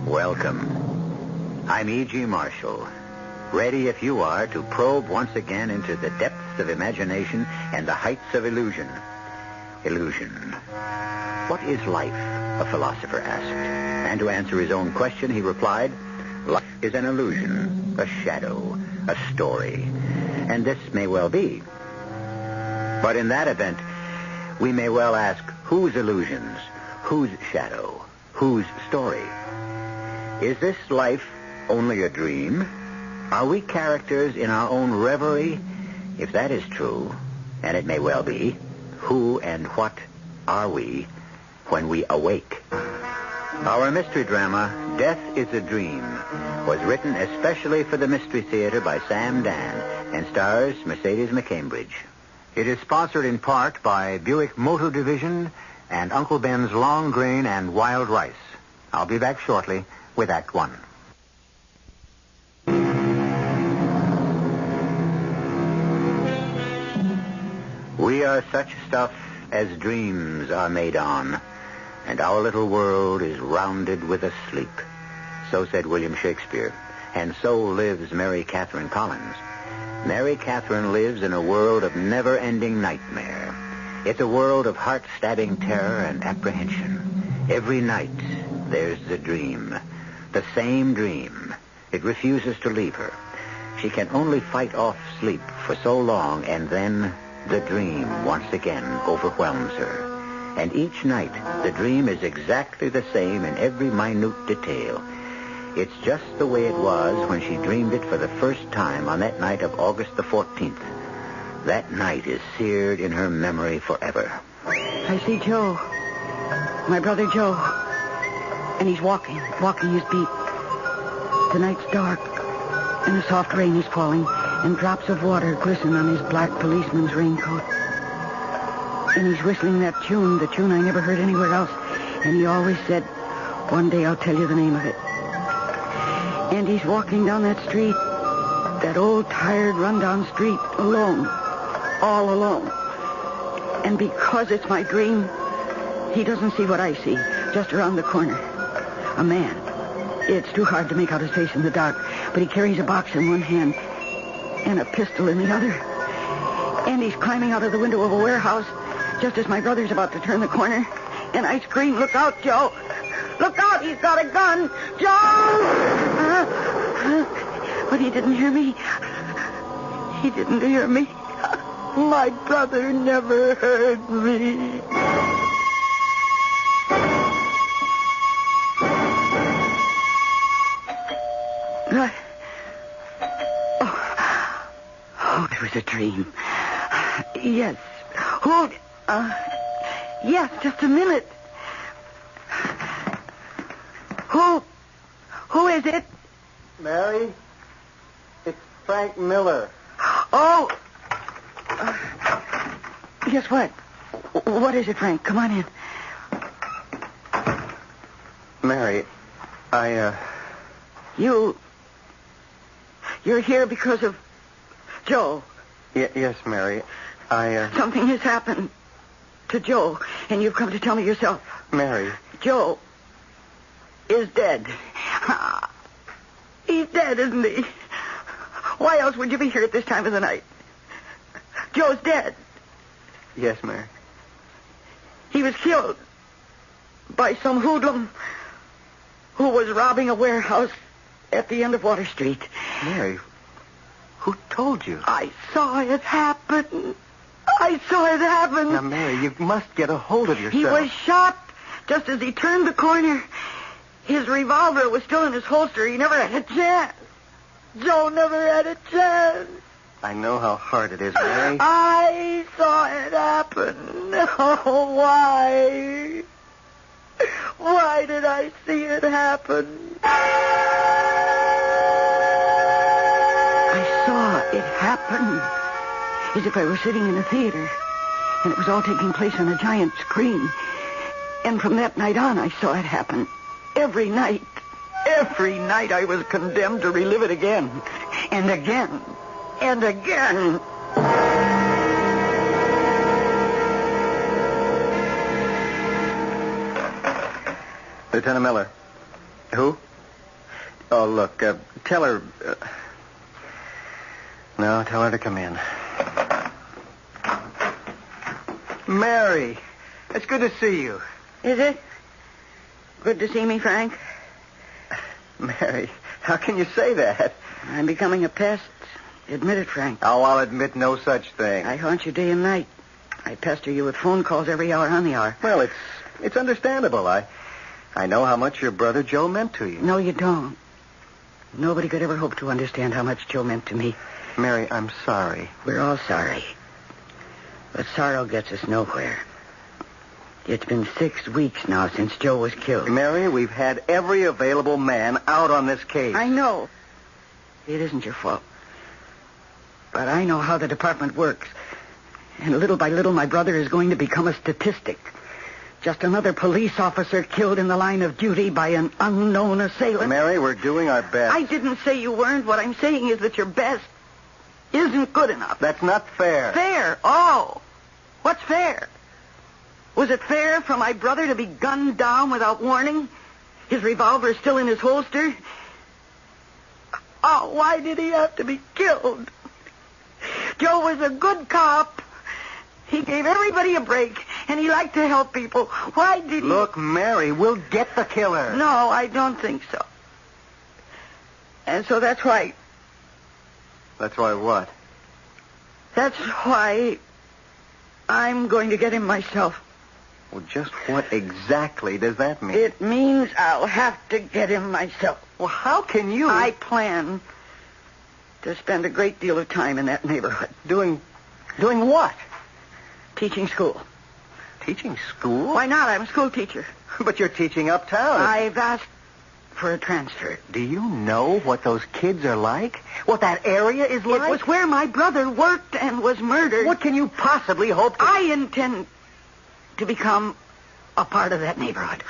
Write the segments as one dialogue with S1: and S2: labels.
S1: Welcome. I'm E.G. Marshall. Ready if you are to probe once again into the depths of imagination and the heights of illusion. Illusion. What is life? A philosopher asked. And to answer his own question, he replied, life is an illusion, a shadow, a story. And this may well be. But in that event, we may well ask, whose illusions, whose shadow, whose story? Is this life only a dream? Are we characters in our own reverie? If that is true, and it may well be, who and what are we when we awake? Our mystery drama, Death is a Dream, was written especially for the Mystery Theater by Sam Dann and stars Mercedes McCambridge. It is sponsored in part by Buick Motor Division and Uncle Ben's Long Grain and Wild Rice. I'll be back shortly with Act One. We are such stuff as dreams are made on, and our little world is rounded with a sleep. So said William Shakespeare, and so lives Mary Catherine Collins. Mary Catherine lives in a world of never-ending nightmare. It's a world of heart-stabbing terror and apprehension. Every night, there's the dream. The same dream. It refuses to leave her. She can only fight off sleep for so long, and then the dream once again overwhelms her. And each night, the dream is exactly the same in every minute detail. It's just the way it was when she dreamed it for the first time on that night of August the 14th. That night is seared in her memory forever.
S2: I see Joe. My brother Joe. And he's walking his beat. The night's dark, and a soft rain is falling, and drops of water glisten on his black policeman's raincoat. And he's whistling that tune, the tune I never heard anywhere else. And he always said, one day I'll tell you the name of it. And he's walking down that street, that old, tired, run-down street, alone, all alone. And because it's my dream, he doesn't see what I see, just around the corner. A man. It's too hard to make out his face in the dark, but he carries a box in one hand and a pistol in the other. And he's climbing out of the window of a warehouse just as my brother's about to turn the corner. And I scream, "Look out, Joe! Look out! He's got a gun! Joe!" But he didn't hear me. He didn't hear me. My brother never heard me. Oh, it was a dream. Yes. Hold. Yes, just a minute. Who is it?
S3: Mary, it's Frank Miller.
S2: Oh. Guess what? What is it, Frank? Come on in.
S3: Mary,
S2: You're here because of Joe.
S3: Yes, Mary.
S2: Something has happened to Joe, and you've come to tell me yourself.
S3: Mary.
S2: Joe is dead. He's dead, isn't he? Why else would you be here at this time of the night? Joe's dead.
S3: Yes, Mary.
S2: He was killed by some hoodlum who was robbing a warehouse at the end of Water Street.
S3: Mary, who told you?
S2: I saw it happen.
S3: Now, Mary, you must get a hold of yourself.
S2: He was shot just as he turned the corner. His revolver was still in his holster. He never had a chance. Joe never had a chance.
S3: I know how hard it is, Mary.
S2: I saw it happen. Oh, why? Why did I see it happen? I saw it happen as if I were sitting in a theater, and it was all taking place on a giant screen. And from that night on, I saw it happen. Every night I was condemned to relive it again, and again, and again.
S3: Lieutenant Miller. Who? Oh, look, tell her... No, tell her to come in. Mary, it's good to see you.
S2: Is it? Good to see me, Frank.
S3: Mary, how can you say that?
S2: I'm becoming a pest. Admit it, Frank.
S3: Oh, I'll admit no such thing.
S2: I haunt you day and night. I pester you with phone calls every hour on the hour.
S3: Well, it's understandable. I know how much your brother Joe meant to you.
S2: No, you don't. Nobody could ever hope to understand how much Joe meant to me.
S3: Mary, I'm sorry.
S2: We're all sorry. But sorrow gets us nowhere. It's been 6 weeks now since Joe was killed.
S3: Mary, we've had every available man out on this case.
S2: I know. It isn't your fault. But I know how the department works. And little by little, my brother is going to become a statistic. Just another police officer killed in the line of duty by an unknown assailant.
S3: Mary, we're doing our best.
S2: I didn't say you weren't. What I'm saying is that your best isn't good enough.
S3: That's not fair.
S2: Fair? Oh. What's fair? Was it fair for my brother to be gunned down without warning? His revolver still in his holster? Oh, why did he have to be killed? Joe was a good cop. He gave everybody a break, and he liked to help people. Why did he...
S3: Look, Mary, we'll get the killer.
S2: No, I don't think so. And so that's why...
S3: That's why what?
S2: That's why I'm going to get him myself.
S3: Well, just what exactly does that mean?
S2: It means I'll have to get him myself.
S3: Well, how can you...
S2: I plan to spend a great deal of time in that neighborhood.
S3: Doing what?
S2: Teaching school.
S3: Teaching school?
S2: Why not? I'm a school teacher.
S3: But you're teaching uptown.
S2: I've asked for a transfer.
S3: Do you know what those kids are like? What that area is like?
S2: It was where my brother worked and was murdered.
S3: What can you possibly hope to...
S2: I intend to become a part of that neighborhood.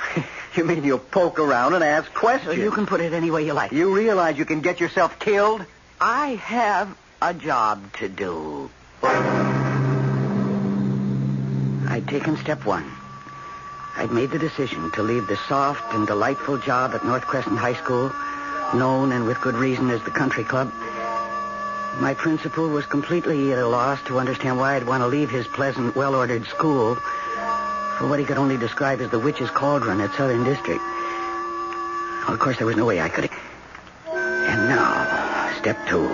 S3: You mean you'll poke around and ask questions?
S2: So you can put it any way you like.
S3: You realize you can get yourself killed?
S2: I have a job to do. I'd taken step one. I'd made the decision to leave the soft and delightful job at North Crescent High School, known and with good reason as the country club. My principal was completely at a loss to understand why I'd want to leave his pleasant, well-ordered school for what he could only describe as the witch's cauldron at Southern District. Well, of course, there was no way I could... And now, step two.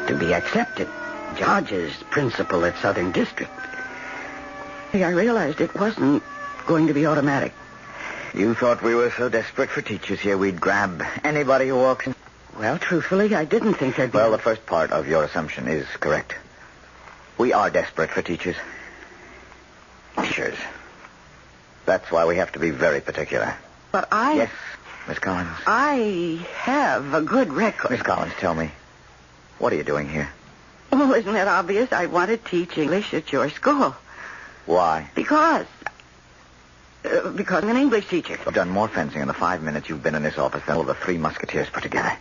S2: To be accepted, George's principal at Southern District. I realized it wasn't going to be automatic.
S1: You thought we were so desperate for teachers here we'd grab anybody who walks in?
S2: Well, truthfully, I didn't think there'd be...
S1: Well, the first part of your assumption is correct. We are desperate for teachers. Teachers. That's why we have to be very particular.
S2: But I...
S1: Yes, Miss Collins.
S2: I have a good record.
S1: Miss Collins, tell me, what are you doing here?
S2: Oh, isn't that obvious? I want to teach English at your school.
S1: Why?
S2: Because I'm an English teacher.
S1: You've done more fencing in the 5 minutes you've been in this office than all the 3 Musketeers put together.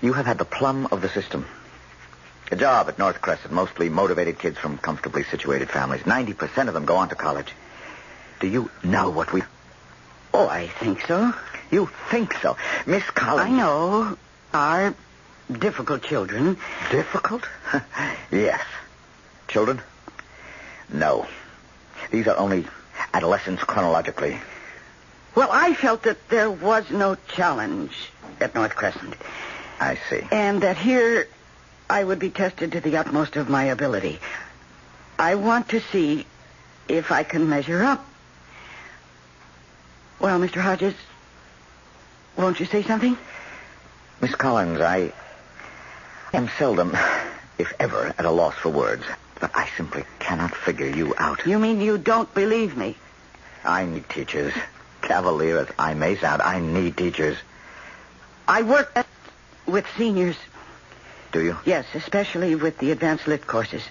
S1: You have had the plum of the system. A job at North Crescent, mostly motivated kids from comfortably situated families. 90% of them go on to college. Do you know what we...
S2: Oh, I think so.
S1: You think so? Miss Collins...
S2: I know. Are difficult children.
S1: Difficult? Yes. Children? No. These are only adolescents chronologically.
S2: Well, I felt that there was no challenge at North Crescent.
S1: I see.
S2: And that here I would be tested to the utmost of my ability. I want to see if I can measure up. Well, Mr. Hodges, won't you say something?
S1: Miss Collins, I am seldom, if ever, at a loss for words. But I simply cannot figure you out.
S2: You mean you don't believe me?
S1: I need teachers. Cavalier as I may sound, I need teachers.
S2: I work with seniors.
S1: Do you?
S2: Yes, especially with the advanced lit courses.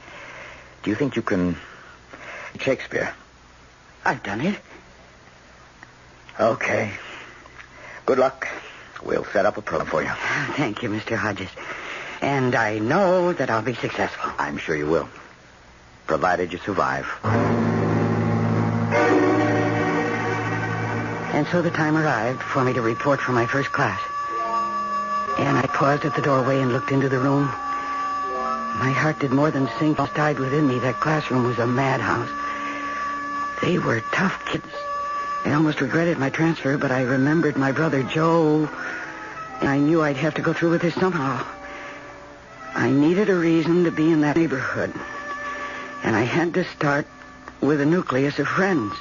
S1: Do you think you can... Shakespeare?
S2: I've done it.
S1: Okay. Good luck. We'll set up a program for you.
S2: Thank you, Mr. Hodges. And I know that I'll be successful.
S1: I'm sure you will. Provided you survive.
S2: And so the time arrived for me to report for my first class. And I paused at the doorway and looked into the room. My heart did more than sink. It died within me. That classroom was a madhouse. They were tough kids. I almost regretted my transfer, but I remembered my brother Joe, and I knew I'd have to go through with this somehow. I needed a reason to be in that neighborhood, and I had to start with a nucleus of friends,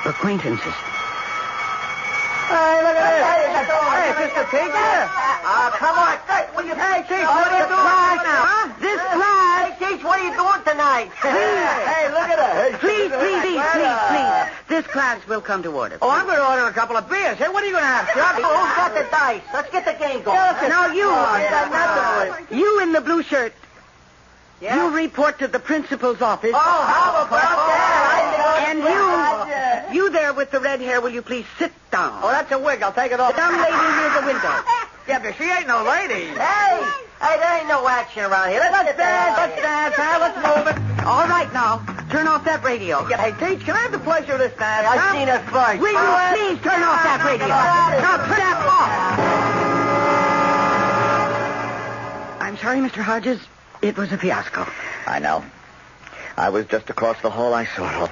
S2: acquaintances.
S3: Hey, look at this. Hey, Mr. Pig. Come on. Hey, Chief, what are you doing now?
S2: Huh? This class.
S3: Hey, Chief, what are you doing tonight? Hey, look at her.
S2: Please. This class will come to order.
S3: Oh, I'm going to order a couple of beers. Hey, what are you going to have, Chuck? Who's got the dice? Let's get the game going.
S2: Now
S3: you.
S2: You in the blue shirt.
S3: Yeah?
S2: You report to the principal's office.
S3: Oh, how about that?
S2: And you there with the red hair, will you please sit down?
S3: Oh, that's a wig. I'll take it off.
S2: The young lady near the window.
S3: Yeah, but she ain't no lady. Hey, there ain't no action around here. Let's dance, pal. Let's move it.
S2: All right, now. Turn off that radio.
S3: Yeah, hey, Teach, can I have the pleasure of this dance? I've seen her first.
S2: Will you please turn off that radio? Now, turn that off. I'm sorry, Mr. Hodges. It was a fiasco.
S1: I know. I was just across the hall. I saw it all.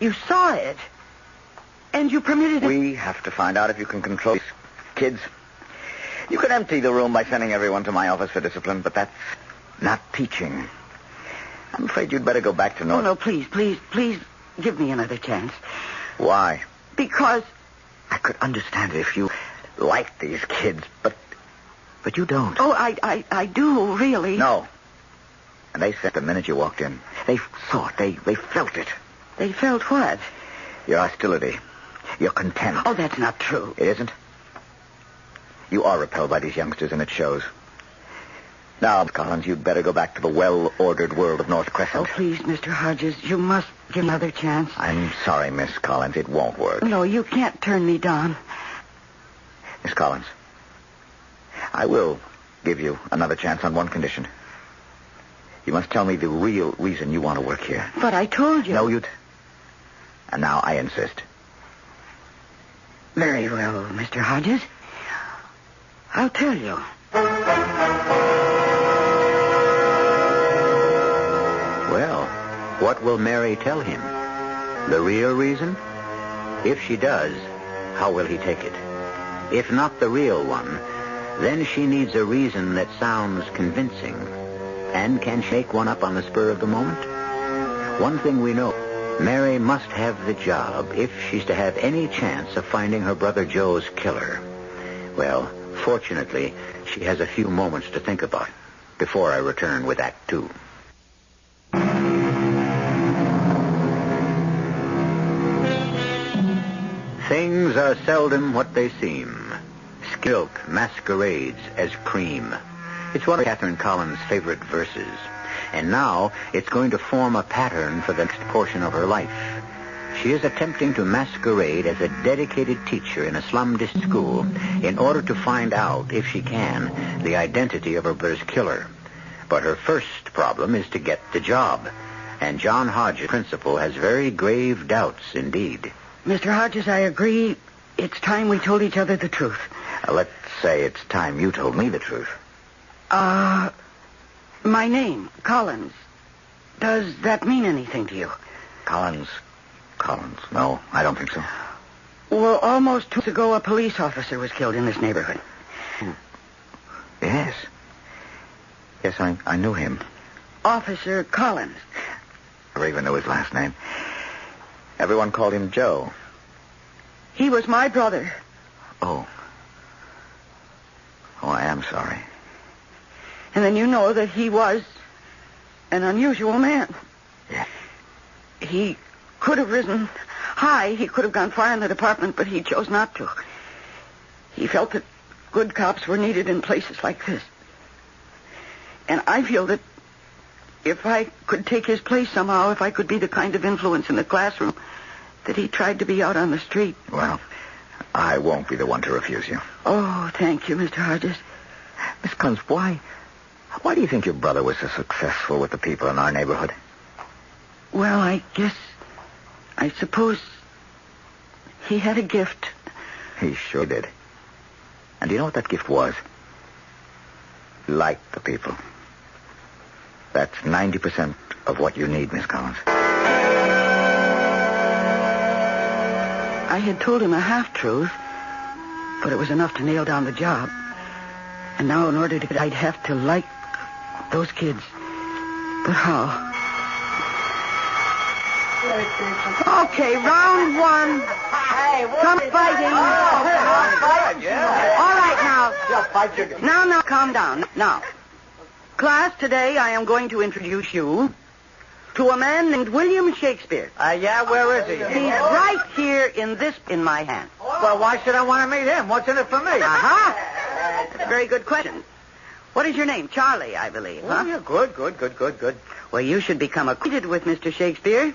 S2: You saw it? And you permitted it?
S1: We have to find out if you can control these kids. You can empty the room by sending everyone to my office for discipline, but that's not teaching. I'm afraid you'd better go back to North.
S2: No, please give me another chance.
S1: Why?
S2: Because...
S1: I could understand it if you liked these kids, but you don't.
S2: Oh, I do, really.
S1: No. And they said the minute you walked in. They saw it. They felt it.
S2: They felt what?
S1: Your hostility. Your contempt.
S2: Oh, that's not true.
S1: It isn't? You are repelled by these youngsters, and it shows. Now, Collins, you'd better go back to the well-ordered world of North Crescent.
S2: Oh, please, Mr. Hodges, you must give me another chance.
S1: I'm sorry, Miss Collins. It won't work.
S2: No, you can't turn me down.
S1: Miss Collins, I will give you another chance on one condition. You must tell me the real reason you want to work here.
S2: But I told you.
S1: No, you'd... And now I insist.
S2: Very well, Mr. Hodges. I'll tell you.
S1: Well, what will Mary tell him? The real reason? If she does, how will he take it? If not the real one, then she needs a reason that sounds convincing. And can shake one up on the spur of the moment? One thing we know, Mary must have the job if she's to have any chance of finding her brother Joe's killer. Well, fortunately, she has a few moments to think about before I return with Act 2. Things are seldom what they seem. Milk masquerades as cream. It's one of Catherine Collins' favorite verses. And now it's going to form a pattern for the next portion of her life. She is attempting to masquerade as a dedicated teacher in a slum-district school in order to find out, if she can, the identity of her brother's killer. But her first problem is to get the job. And John Hodges, principal, has very grave doubts indeed.
S2: Mr. Hodges, I agree. It's time we told each other the truth.
S1: Let's say it's time you told me the truth.
S2: My name, Collins. Does that mean anything to you?
S1: Collins. No, I don't think so.
S2: Well, almost 2 weeks ago, a police officer was killed in this neighborhood.
S1: Yes. Yes, I knew him.
S2: Officer Collins.
S1: I never even knew his last name. Everyone called him Joe.
S2: He was my brother.
S1: Oh, I am sorry.
S2: And then you know that he was an unusual man.
S1: Yeah.
S2: He could have risen high. He could have gone far in the department, but he chose not to. He felt that good cops were needed in places like this. And I feel that if I could take his place somehow, if I could be the kind of influence in the classroom that he tried to be out on the street.
S1: Well, I won't be the one to refuse you.
S2: Oh, thank you, Mr. Hodges.
S1: Miss Collins, why do you think your brother was so successful with the people in our neighborhood?
S2: Well, I suppose he had a gift.
S1: He sure did. And do you know what that gift was? Like the people. That's 90% of what you need, Miss Collins.
S2: I had told him a half-truth, but it was enough to nail down the job. And now, in order to, I'd have to like those kids. But how? Okay, round one. Come fighting. All right, now, calm down. Now, class, today I am going to introduce you to a man named William Shakespeare.
S3: Yeah, where is he?
S2: He's right here in my hand.
S3: Well, why should I want to meet him? What's in it for me?
S2: Uh-huh. That's a very good question. What is your name? Charlie, I believe, huh?
S3: Oh, yeah, good.
S2: Well, you should become acquainted with Mr. Shakespeare,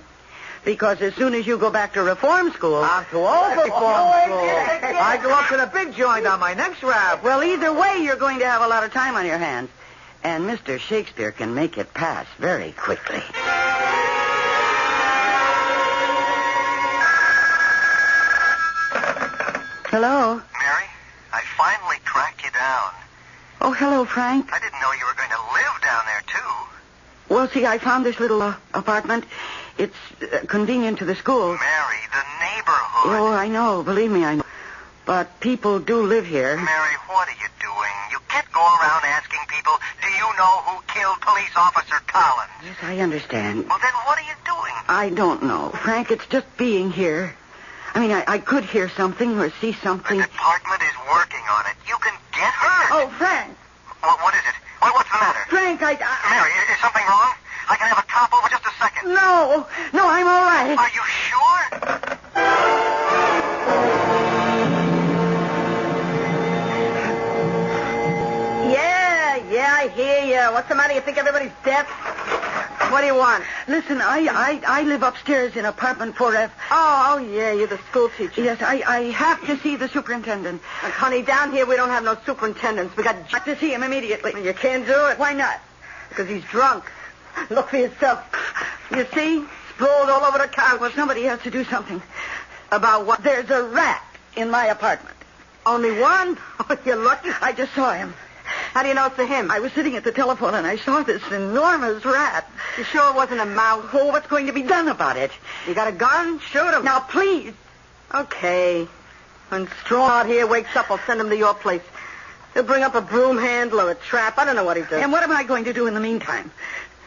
S2: because as soon as you go back to reform school...
S3: I'm too old for reform school. I go up to the big joint on my next rap.
S2: Well, either way, you're going to have a lot of time on your hands. And Mr. Shakespeare can make it pass very quickly. Hello?
S4: Mary, I finally tracked you down.
S2: Oh, hello, Frank.
S4: I didn't know you were going to live down there, too.
S2: Well, see, I found this little apartment. It's convenient to the school.
S4: Mary, the neighborhood.
S2: Oh, I know. Believe me, I know. But people do live here.
S4: Mary, what are you doing? You can't go around asking people, do you know who killed Police Officer Collins?
S2: Yes, I understand.
S4: Well, then what are you doing?
S2: I don't know. Frank, it's just being here. I mean, I could hear something or see something.
S4: The department is working on it. You can get hurt.
S2: Oh, Frank.
S4: What is it? What's the matter?
S2: Frank,
S4: Mary, is something wrong? I can have a cop over just a second.
S2: No, I'm all right.
S4: Are you sure?
S3: Yeah, I hear you. What's the matter? You think everybody's deaf? What do you want?
S2: Listen, I live upstairs in apartment 4F.
S3: Oh, yeah, you're the school teacher.
S2: Yes, I have to see the superintendent.
S3: Honey, down here we don't have no superintendents. We got
S2: To see him immediately.
S3: You can't do it.
S2: Why not?
S3: Because he's drunk. Look for yourself. You see? Sprawled all over the couch.
S2: Well, somebody has to do something.
S3: About what?
S2: There's a rat in my apartment.
S3: Only one? Oh, you're lucky.
S2: I just saw him.
S3: How do you know it's him?
S2: I was sitting at the telephone and I saw this enormous rat.
S3: You sure it wasn't a mouse?
S2: Oh, what's going to be done about it?
S3: You got a gun? Shoot him.
S2: Now, please.
S3: Okay. When Straw out here wakes up, I'll send him to your place. He'll bring up a broom handle or a trap. I don't know what he does.
S2: And what am I going to do in the meantime?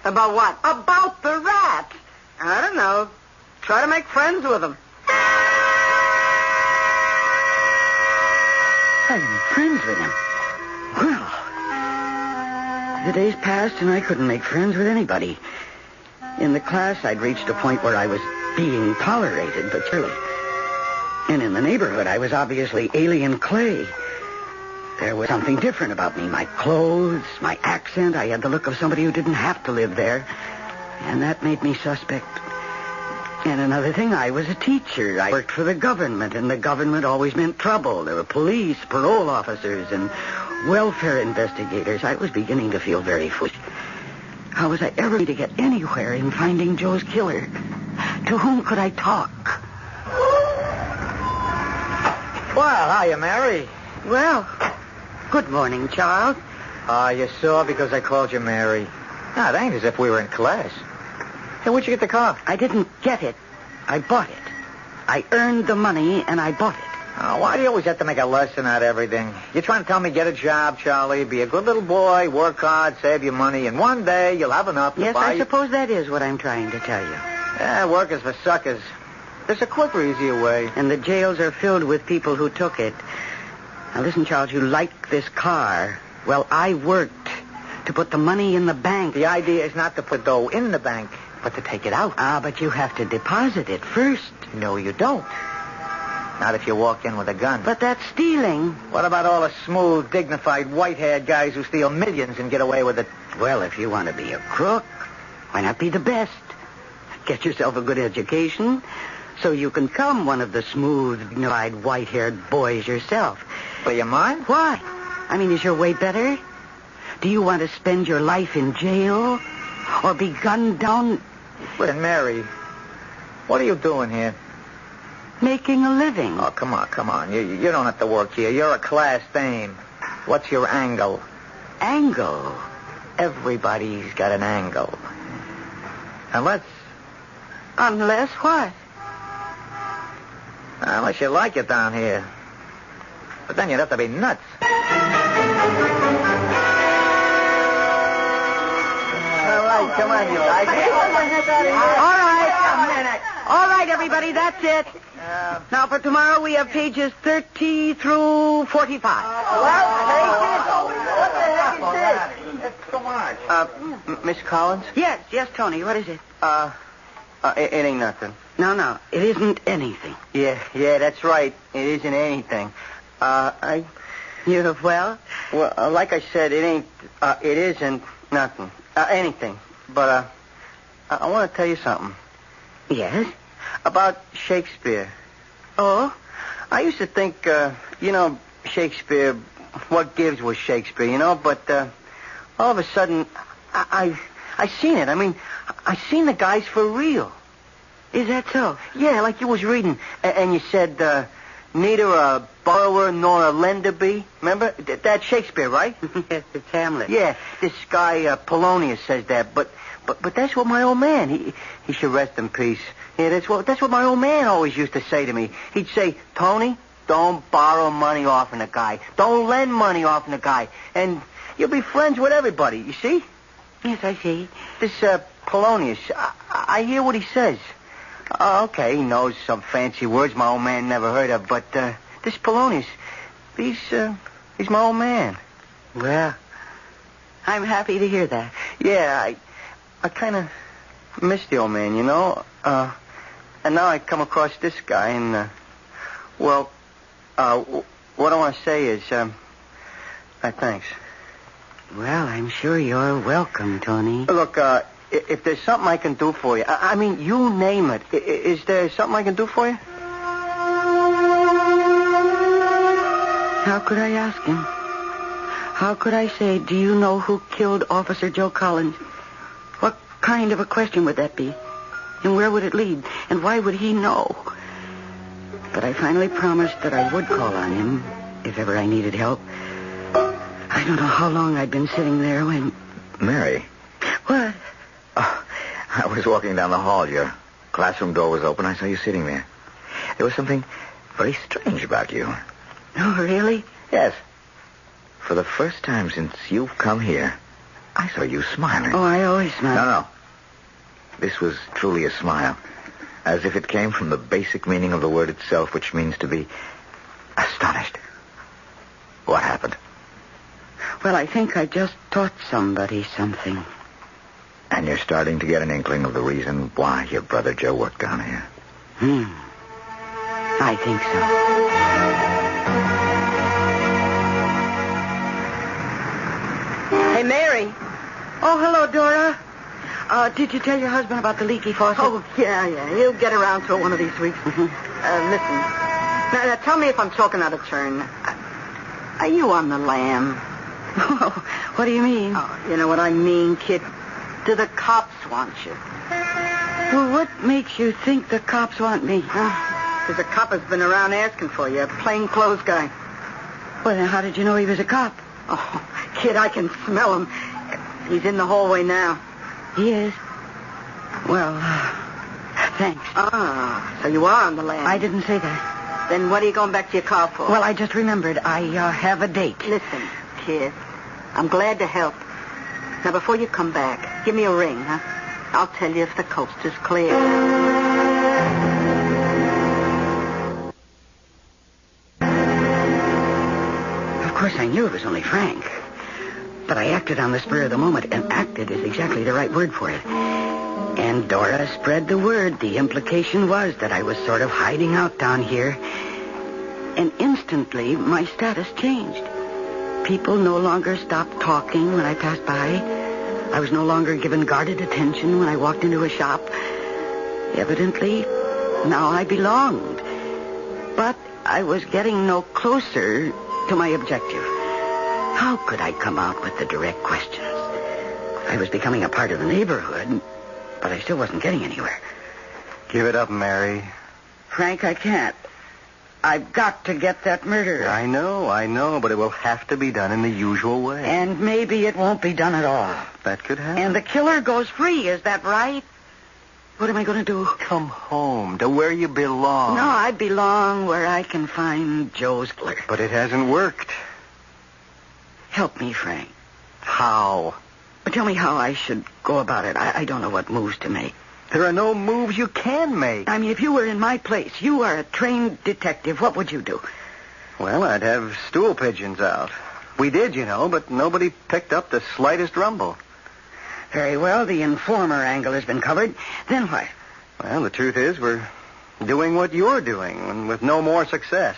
S3: About what?
S2: About the rat.
S3: I don't know. Try to make friends with him.
S2: I'm friends with him. Well, the days passed and I couldn't make friends with anybody. In the class, I'd reached a point where I was being tolerated, but surely. And in the neighborhood, I was obviously alien clay. There was something different about me. My clothes, my accent. I had the look of somebody who didn't have to live there. And that made me suspect. And another thing, I was a teacher. I worked for the government, and the government always meant trouble. There were police, parole officers, and welfare investigators. I was beginning to feel very foolish. How was I ever going to get anywhere in finding Joe's killer? To whom could I talk?
S3: Well, hiya, Mary.
S2: Well, good morning, Charles.
S3: You saw because I called you Mary. No, it ain't as if we were in class. Hey, where'd you get the car?
S2: I didn't get it. I bought it. I earned the money, and I bought it.
S3: Oh, why do you always have to make a lesson out of everything? You're trying to tell me get a job, Charlie, be a good little boy, work hard, save your money, and one day you'll have enough to
S2: Yes,
S3: buy...
S2: I suppose that is what I'm trying to tell you.
S3: Yeah, work is for suckers. There's a quicker, easier way.
S2: And the jails are filled with people who took it. Now, listen, Charles, you like this car. Well, I worked to put the money in the bank.
S3: The idea is not to put dough in the bank, but to take it out.
S2: Ah, but you have to deposit it first.
S3: No, you don't. Not if you walk in with a gun.
S2: But that's stealing.
S3: What about all the smooth, dignified, white-haired guys who steal millions and get away with it?
S2: Well, if you want to be a crook, why not be the best? Get yourself a good education so you can become one of the smooth, dignified, white-haired boys yourself.
S3: Well, you mind?
S2: Why? I mean, is your way better? Do you want to spend your life in jail? Or be gunned down?
S3: Listen, Mary, what are you doing here?
S2: Making a living.
S3: Oh, come on. You don't have to work here. You're a class dame. What's your angle?
S2: Angle?
S3: Everybody's got an angle. Unless
S2: what?
S3: Unless you like it down here. But then you'd have to be nuts.
S2: All
S3: right, come on, you guys.
S2: All right, everybody, that's it. Now, for tomorrow, we have pages 30 through 45.
S3: What the heck is this? It's so much.
S5: Miss Collins?
S2: Yes, Tony, what is it?
S5: It ain't nothing.
S2: No, it isn't anything.
S5: Yeah, that's right. It isn't anything.
S2: Well,
S5: like I said, it isn't nothing. Anything. But, I want to tell you something.
S2: Yes?
S5: About Shakespeare.
S2: Oh?
S5: I used to think, Shakespeare, what gives was Shakespeare, but, all of a sudden, I seen it. I mean, I seen the guys for real.
S2: Is that so?
S5: Yeah, like you was reading, and you said, neither a borrower nor a lender be. Remember? That's Shakespeare, right?
S2: Yes, it's Hamlet.
S5: Yeah, this guy, Polonius says that, but that's what my old man, he should rest in peace. Yeah, that's what my old man always used to say to me. He'd say, Tony, don't borrow money off a guy. Don't lend money off a guy. And you'll be friends with everybody, you see?
S2: Yes, I see.
S5: This, Polonius, I hear what he says. Okay, he knows some fancy words my old man never heard of, but, this Polonius, he's my old man.
S2: Well, I'm happy to hear that.
S5: Yeah, I kind of miss the old man, and now I come across this guy, and, what I want to say is, thanks.
S2: Well, I'm sure you're welcome, Tony.
S5: Look, if there's something I can do for you, I mean, you name it. Is there something I can do for you?
S2: How could I ask him? How could I say, do you know who killed Officer Joe Collins? What kind of a question would that be? And where would it lead? And why would he know? But I finally promised that I would call on him if ever I needed help. I don't know how long I'd been sitting there when...
S1: Mary.
S2: What?
S1: Oh, I was walking down the hall. Your classroom door was open. I saw you sitting there. There was something very strange about you.
S2: Oh, really?
S1: Yes. For the first time since you've come here, I saw you smiling.
S2: Oh, I always smile.
S1: No. This was truly a smile. As if it came from the basic meaning of the word itself, which means to be astonished. What happened?
S2: Well, I think I just taught somebody something.
S1: And you're starting to get an inkling of the reason why your brother Joe worked down here.
S2: I think so.
S5: Hey, Mary.
S2: Oh, hello, Dora. Did you tell your husband about the leaky faucet?
S5: Oh, yeah. He'll get around to it one of these weeks. Listen. Now, tell me if I'm talking out of turn. Are you on the lam?
S2: What do you mean?
S5: Oh, you know what I mean, kid. Do the cops want you?
S2: Well, what makes you think the cops want me?
S5: Because a cop has been around asking for you, a plainclothes guy.
S2: Well, then how did you know he was a cop?
S5: Oh, kid, I can smell him. He's in the hallway now.
S2: He is? Well, thanks.
S5: So you are on the lam.
S2: I didn't say that.
S5: Then what are you going back to your car for?
S2: Well, I just remembered. I have a date.
S5: Listen, kid, I'm glad to help. Now, before you come back, give me a ring, huh? I'll tell you if the coast is clear.
S2: Of course, I knew it was only Frank. But I acted on the spur of the moment, and acted is exactly the right word for it. And Dora spread the word. The implication was that I was sort of hiding out down here. And instantly, my status changed. People no longer stopped talking when I passed by. I was no longer given guarded attention when I walked into a shop. Evidently, now I belonged. But I was getting no closer to my objective. How could I come out with the direct questions? I was becoming a part of the neighborhood, but I still wasn't getting anywhere.
S5: Give it up, Mary.
S2: Frank, I can't. I've got to get that murderer.
S5: I know, but it will have to be done in the usual way.
S2: And maybe it won't be done at all.
S5: That could happen.
S2: And the killer goes free, is that right? What am I going to do?
S5: Come home to where you belong.
S2: No, I belong where I can find Joe's killer.
S5: But it hasn't worked.
S2: Help me, Frank.
S5: How?
S2: But tell me how I should go about it. I don't know what moves to make.
S5: There are no moves you can make.
S2: I mean, if you were in my place, you are a trained detective, what would you do?
S5: Well, I'd have stool pigeons out. We did, but nobody picked up the slightest rumble.
S2: Very well, the informer angle has been covered. Then what?
S5: Well, the truth is we're doing what you're doing, and with no more success.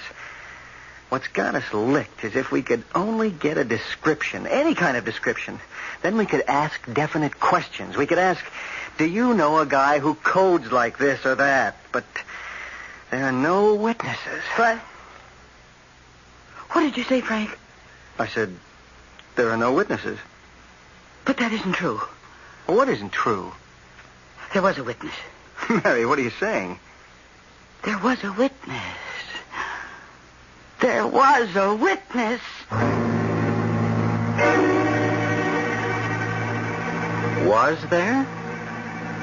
S5: What's got us licked is if we could only get a description, any kind of description. Then we could ask definite questions. We could ask, do you know a guy who codes like this or that? But there are no witnesses.
S2: What? What did you say, Frank?
S5: I said, there are no witnesses.
S2: But that isn't true.
S5: What isn't true?
S2: There was a witness.
S5: Mary, what are you saying?
S2: There was a witness. There was a witness.
S1: Was there?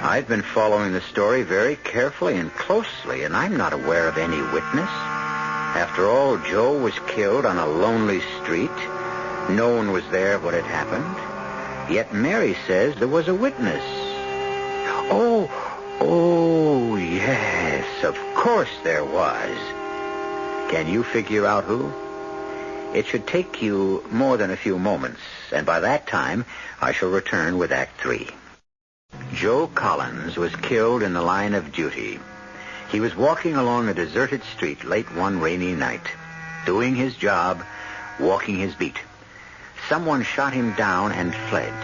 S1: I've been following the story very carefully and closely, and I'm not aware of any witness. After all, Joe was killed on a lonely street. No one was there when it happened. Yet Mary says there was a witness. Oh, yes, of course there was. Can you figure out who? It should take you more than a few moments, and by that time, I shall return with Act 3. Joe Collins was killed in the line of duty. He was walking along a deserted street late one rainy night, doing his job, walking his beat. Someone shot him down and fled,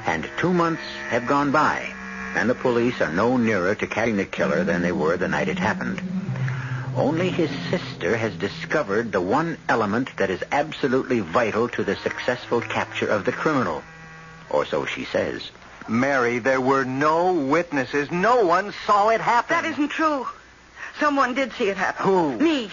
S1: and 2 months have gone by, and the police are no nearer to catching the killer than they were the night it happened. Only his sister has discovered the one element that is absolutely vital to the successful capture of the criminal. Or so she says.
S5: Mary, there were no witnesses. No one saw it happen.
S2: That isn't true. Someone did see it happen.
S5: Who?
S2: Me.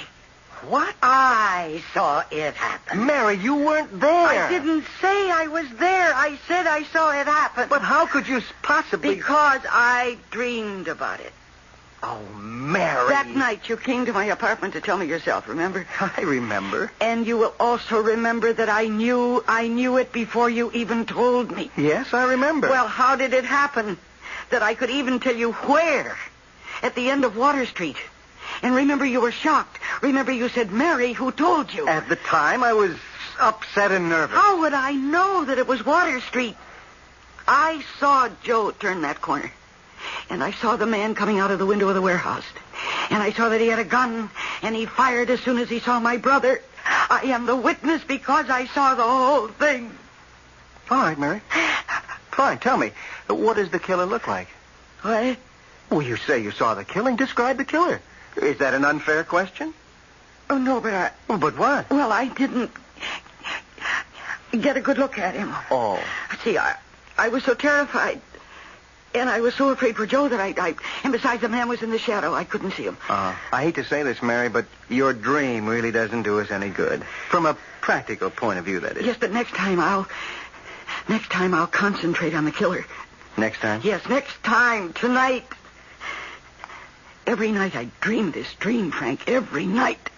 S5: What?
S2: I saw it happen.
S5: Mary, you weren't there.
S2: I didn't say I was there. I said I saw it happen.
S5: But how could you possibly...
S2: Because I dreamed about it.
S5: Oh, Mary.
S2: That night you came to my apartment to tell me yourself, remember?
S5: I remember.
S2: And you will also remember that I knew it before you even told me.
S5: Yes, I remember.
S2: Well, how did it happen that I could even tell you where? At the end of Water Street. And remember, you were shocked. Remember, you said, Mary, who told you?
S5: At the time, I was upset and nervous.
S2: How would I know that it was Water Street? I saw Joe turn that corner. And I saw the man coming out of the window of the warehouse. And I saw that he had a gun, and he fired as soon as he saw my brother. I am the witness because I saw the whole thing.
S5: All right, Mary. Fine, tell me, what does the killer look like?
S2: What?
S5: Well, you say you saw the killing. Describe the killer. Is that an unfair question?
S2: Oh, no, but
S5: Well, but what?
S2: Well, I didn't get a good look at him.
S5: Oh.
S2: See, I was so terrified. And I was so afraid for Joe that and besides, the man was in the shadow. I couldn't see him.
S5: I hate to say this, Mary, but your dream really doesn't do us any good. From a practical point of view, that is.
S2: Yes, but next time I'll concentrate on the killer.
S5: Next time?
S2: Yes, next time, tonight. Every night I dream this dream, Frank, every night.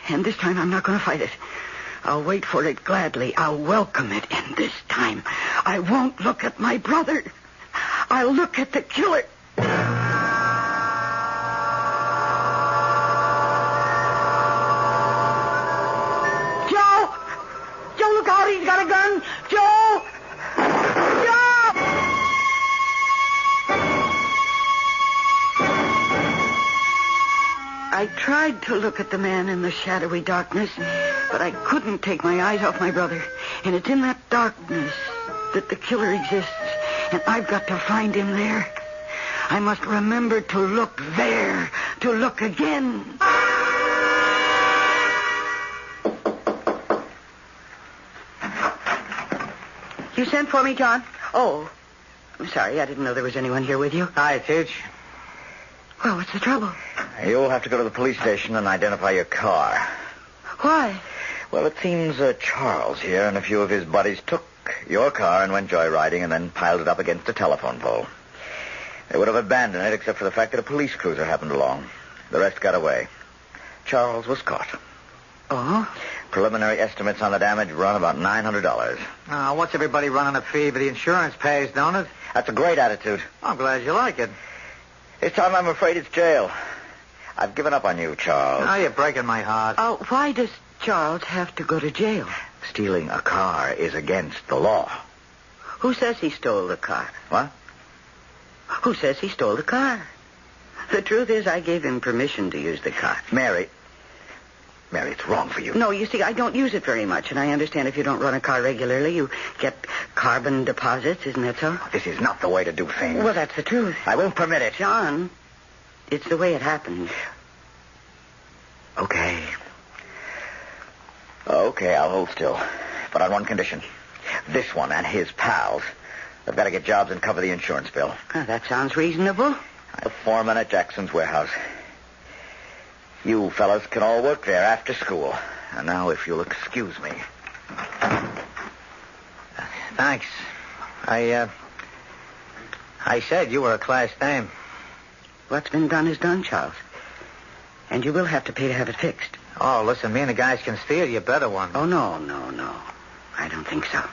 S2: And this time I'm not going to fight it. I'll wait for it gladly. I'll welcome it. And this time I won't look at my brother. I'll look at the killer. Joe! Joe, look out. He's got a gun. Joe! Joe! I tried to look at the man in the shadowy darkness, but I couldn't take my eyes off my brother. And it's in that darkness that the killer exists. And I've got to find him there. I must remember to look there, to look again. You sent for me, John? Oh, I'm sorry. I didn't know there was anyone here with you.
S3: Hi, Tooch.
S2: Well, what's the trouble?
S3: You'll have to go to the police station and identify your car.
S2: Why?
S3: Well, it seems Charles here and a few of his buddies took your car and went joyriding and then piled it up against a telephone pole. They would have abandoned it except for the fact that a police cruiser happened along. The rest got away. Charles was caught.
S2: Oh?
S3: Preliminary estimates on the damage run about $900.
S5: What's everybody running a fee, but the insurance pays, don't it?
S3: That's a great attitude.
S5: I'm glad you like it.
S3: This time I'm afraid it's jail. I've given up on you, Charles.
S5: Oh, you're breaking my heart.
S2: Oh, why does Charles have to go to jail?
S3: Stealing a car is against the law.
S2: Who says he stole the car?
S3: What?
S2: Who says he stole the car? The truth is, I gave him permission to use the car.
S3: Mary, it's wrong for you.
S2: No, you see, I don't use it very much, and I understand if you don't run a car regularly, you get carbon deposits, isn't that so?
S3: This is not the way to do things.
S2: Well, that's the truth.
S3: I won't permit it.
S2: John, it's the way it happened.
S3: Okay, I'll hold still. But on one condition. This one and his pals. They've got to get jobs and cover the insurance bill.
S2: That sounds reasonable.
S3: I'm foreman at Jackson's warehouse. You fellas can all work there after school. And now, if you'll excuse me.
S5: Thanks. I said you were a class dame.
S2: What's been done is done, Charles. And you will have to pay to have it fixed.
S5: Oh, listen, me and the guys can steer you a better one.
S2: Oh, no. I don't think so.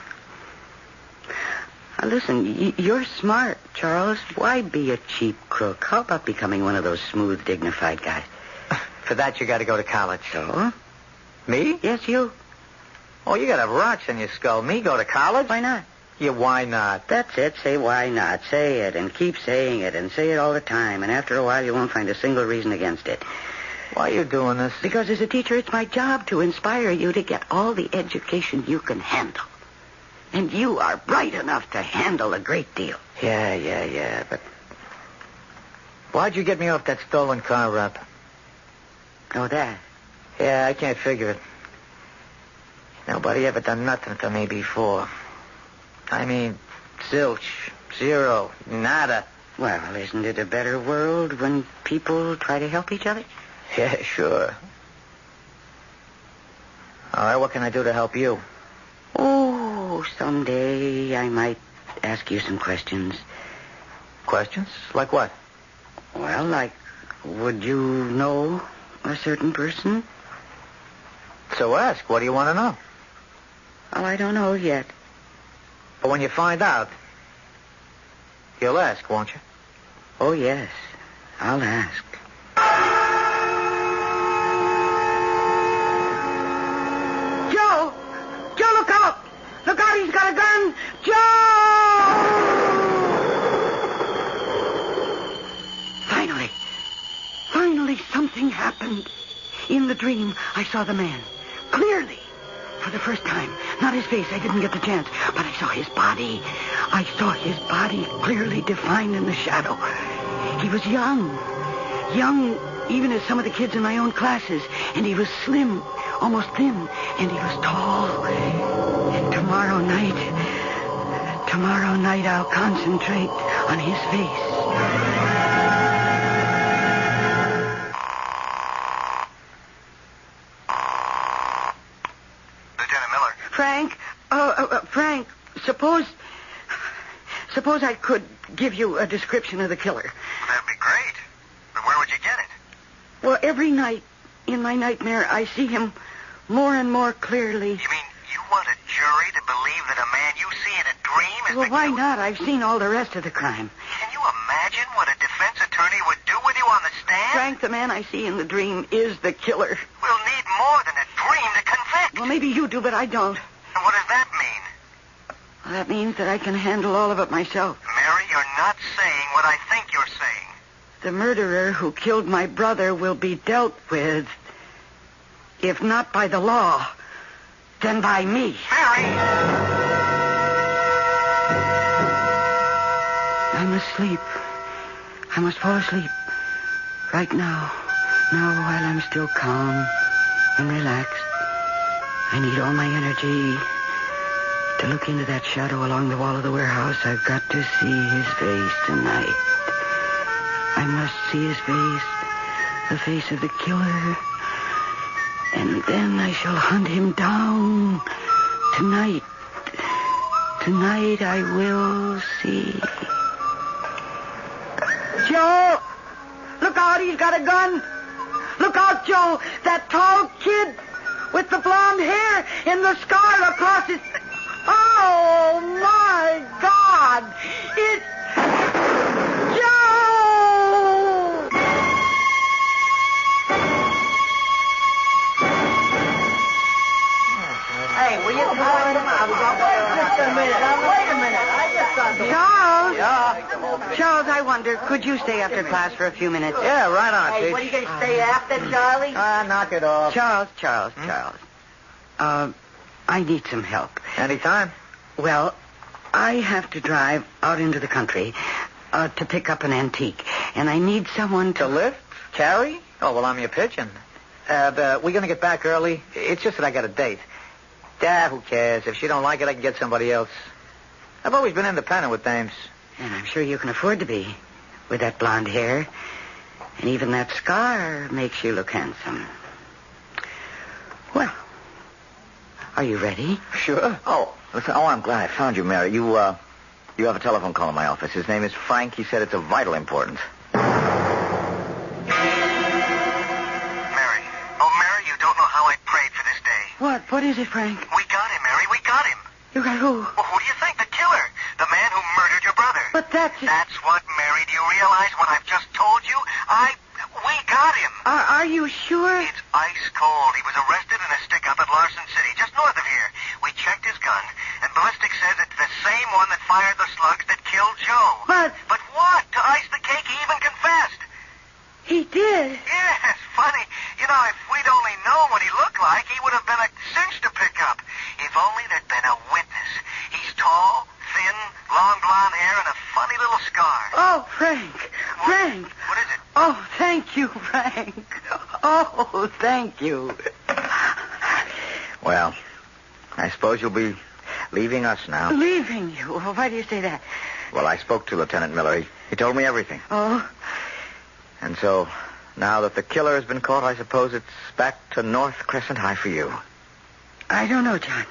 S2: Now, listen, you're smart, Charles. Why be a cheap crook? How about becoming one of those smooth, dignified guys?
S5: For that, you got to go to college.
S2: So?
S5: Me?
S2: Yes, you.
S5: Oh, you got to have rocks in your skull. Me go to college?
S2: Why not?
S5: Yeah, why not?
S2: That's it. Say why not. Say it and keep saying it and say it all the time. And after a while, you won't find a single reason against it.
S5: Why are you doing this?
S2: Because as a teacher, it's my job to inspire you to get all the education you can handle. And you are bright enough to handle a great deal.
S5: Yeah, but... Why'd you get me off that stolen car rap?
S2: Oh, that?
S5: Yeah, I can't figure it. Nobody ever done nothing to me before. I mean, zilch, zero, nada.
S2: Well, isn't it a better world when people try to help each other?
S5: Yeah, sure. All right, what can I do to help you?
S2: Oh, someday I might ask you some questions.
S5: Questions? Like what?
S2: Well, like, would you know a certain person?
S5: So ask. What do you want to know?
S2: Oh, I don't know yet.
S5: But when you find out, you'll ask, won't you?
S2: Oh, yes. I'll ask. Joe! Joe, look out! Look out, he's got a gun! Joe! Finally, something happened. In the dream, I saw the man. Clearly. For the first time. Not his face, I didn't get the chance. But I saw his body. I saw his body clearly defined in the shadow. He was young. Young even as some of the kids in my own classes. And he was slim, almost thin. And he was tall. And tomorrow night I'll concentrate on his face. Frank, suppose I could give you a description of the killer.
S4: That'd be great. But where would you get it?
S2: Well, every night in my nightmare, I see him more and more clearly.
S4: You mean you want a jury to believe that a man you see in a dream is
S2: Well,
S4: the
S2: why
S4: killer?
S2: not? I've seen all the rest of the crime.
S4: Can you imagine what a defense attorney would do with you on the stand?
S2: Frank, the man I see in the dream is the killer.
S4: We'll need more than a dream to convict.
S2: Well, maybe you do, but I don't.
S4: And what does that mean?
S2: Well, that means that I can handle all of it myself.
S4: Mary, you're not saying what I think you're saying.
S2: The murderer who killed my brother will be dealt with, if not by the law, then by me.
S4: Mary!
S2: I'm asleep. I must fall asleep. Right now. Now, while I'm still calm and relaxed. I need all my energy to look into that shadow along the wall of the warehouse. I've got to see his face tonight. I must see his face. the face of the killer. And then I shall hunt him down. Tonight. Tonight I will see. Joe! Look out, he's got a gun. Look out, Joe. That tall kid with the blonde hair and the scar across his... Oh, my God! It's Joe!
S5: Hey, will you point him out? Wait a minute. I just thought...
S2: Charles?
S5: Yeah?
S2: Charles, I wonder, could you stay after class for a few minutes?
S5: Yeah, right on,
S4: Hey,
S5: Teach.
S4: what are you going to stay after, Charlie?
S5: Knock it off.
S2: Charles. I need some help.
S5: Anytime.
S2: Well, I have to drive out into the country to pick up an antique, and I need someone
S5: To lift? Carry? Oh, well, I'm your pigeon. We're going to get back early. It's just that I got a date. Who cares? If she don't like it, I can get somebody else. I've always been independent with dames.
S2: And I'm sure you can afford to be, with that blonde hair. And even that scar makes you look handsome. Well, are you ready?
S3: Sure. Oh, listen. Oh, I'm glad I found you, Mary. You have a telephone call in my office. His name is Frank. He said it's of vital importance.
S4: Mary. Oh, Mary, you don't know how I prayed for this day.
S2: What is it, Frank?
S4: We got him, Mary. We got him.
S2: You got who?
S4: Well, who do you think? The killer. The man who murdered your brother.
S2: But that's...
S4: That's what, Mary. Do you realize what I've just told you? We got him.
S2: Are you sure?
S4: It's ice cold. He was arrested in a stick-up at Larson City, just north of here. We checked his gun, and ballistics says it's the same one that fired the slugs that killed Joe.
S2: But
S4: what? To ice the cake, he even confessed.
S2: he did.
S4: Yes, funny. You know, if we'd only known what he looked like, he would have been a cinch to pick up. If only there'd been a witness. He's tall, thin, long blonde hair, and a funny little scar.
S2: Oh, Frank.
S4: What is it?
S2: Oh, thank you, Frank. Oh, thank you.
S3: Well, I suppose you'll be leaving us now.
S2: Leaving you? Why do you say that?
S3: Well, I spoke to Lieutenant Miller. He told me everything.
S2: Oh?
S3: And so, now that the killer has been caught, I suppose it's back to North Crescent High for you.
S2: I don't know, John.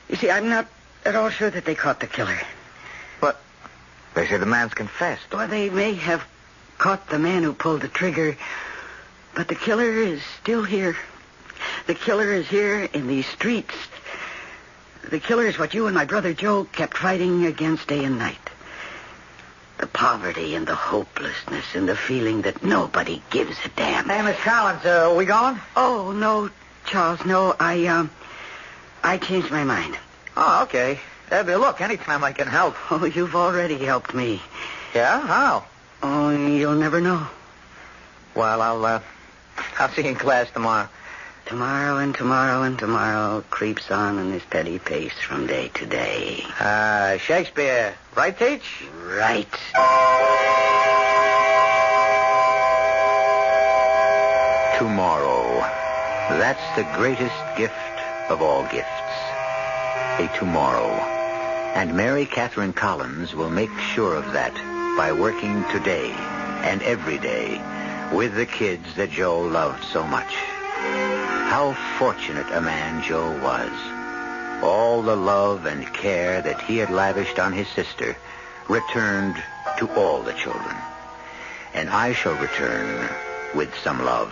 S2: You see, I'm not at all sure that they caught the killer.
S3: But they say the man's confessed.
S2: Or they may have caught the man who pulled the trigger, but the killer is still here. The killer is here in these streets. The killer is what you and my brother Joe kept fighting against day and night. The poverty and the hopelessness and the feeling that nobody gives a damn.
S5: Hey, Miss Collins, are we going?
S2: Oh, no, Charles, no. I changed my mind.
S5: Oh, okay. Look, anytime I can help.
S2: Oh, you've already helped me.
S5: Yeah? How?
S2: Oh, you'll never know.
S5: Well, I'll see you in class tomorrow.
S2: Tomorrow and tomorrow and tomorrow creeps on in this petty pace from day to day.
S5: Shakespeare. Right, Teach?
S2: Right.
S1: Tomorrow. That's the greatest gift of all gifts. A tomorrow. And Mary Catherine Collins will make sure of that by working today and every day with the kids that Joe loved so much. How fortunate a man Joe was. All the love and care that he had lavished on his sister returned to all the children. And I shall return with some love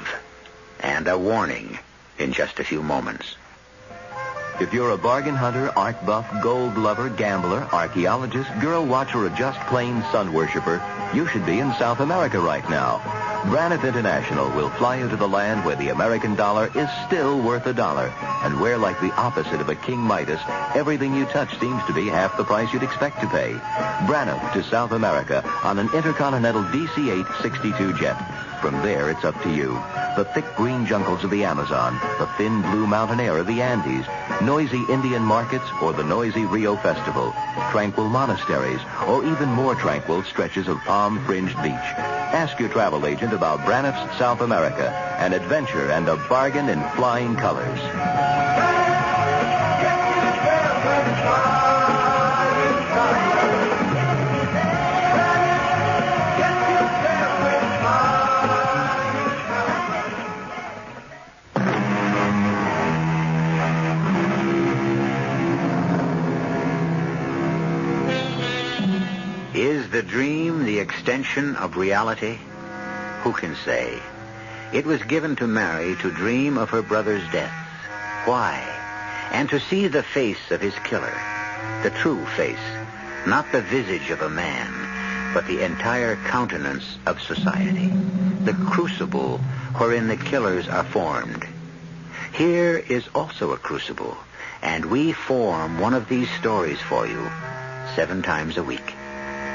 S1: and a warning in just a few moments.
S6: If you're a bargain hunter, art buff, gold lover, gambler, archaeologist, girl watcher, or just plain sun worshiper, you should be in South America right now. Bryna International will fly you to the land where the American dollar is still worth $1, and where, like the opposite of a King Midas, everything you touch seems to be half the price you'd expect to pay. Bryna to South America on an intercontinental DC-8 62 jet. From there, it's up to you. The thick green jungles of the Amazon, the thin blue mountain air of the Andes, noisy Indian markets, or the noisy Rio Festival, tranquil monasteries, or even more tranquil stretches of palm-fringed beach. Ask your travel agent about Braniff's South America, an adventure and a bargain in flying colors.
S1: the dream the extension of reality? Who can say? It was given to Mary to dream of her brother's death. Why? And to see the face of his killer. The true face. Not the visage of a man, but the entire countenance of society. The crucible wherein the killers are formed. Here is also a crucible, and we form one of these stories for you 7 times a week.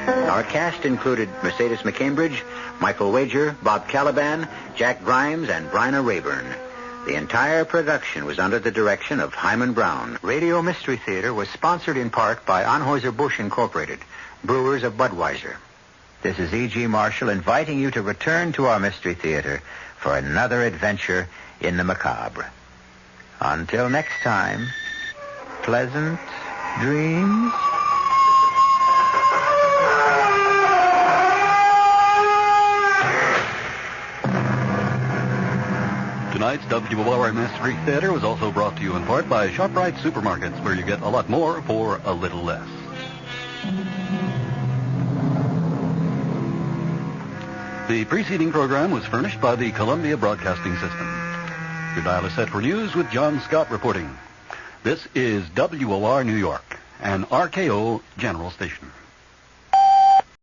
S1: Our cast included Mercedes McCambridge, Michael Wager, Bob Kaliban, Jack Grimes, and Bryna Raeburn. The entire production was under the direction of Hyman Brown. Radio Mystery Theater was sponsored in part by Anheuser-Busch Incorporated, brewers of Budweiser. This is E.G. Marshall inviting you to return to our Mystery Theater for another adventure in the macabre. Until next time, pleasant dreams.
S7: Tonight's WOR Mystery Theater was also brought to you in part by ShopRite Supermarkets, where you get a lot more for a little less. The preceding program was furnished by the Columbia Broadcasting System. Your dial is set for news with John Scott reporting. This is WOR New York, an RKO General Station.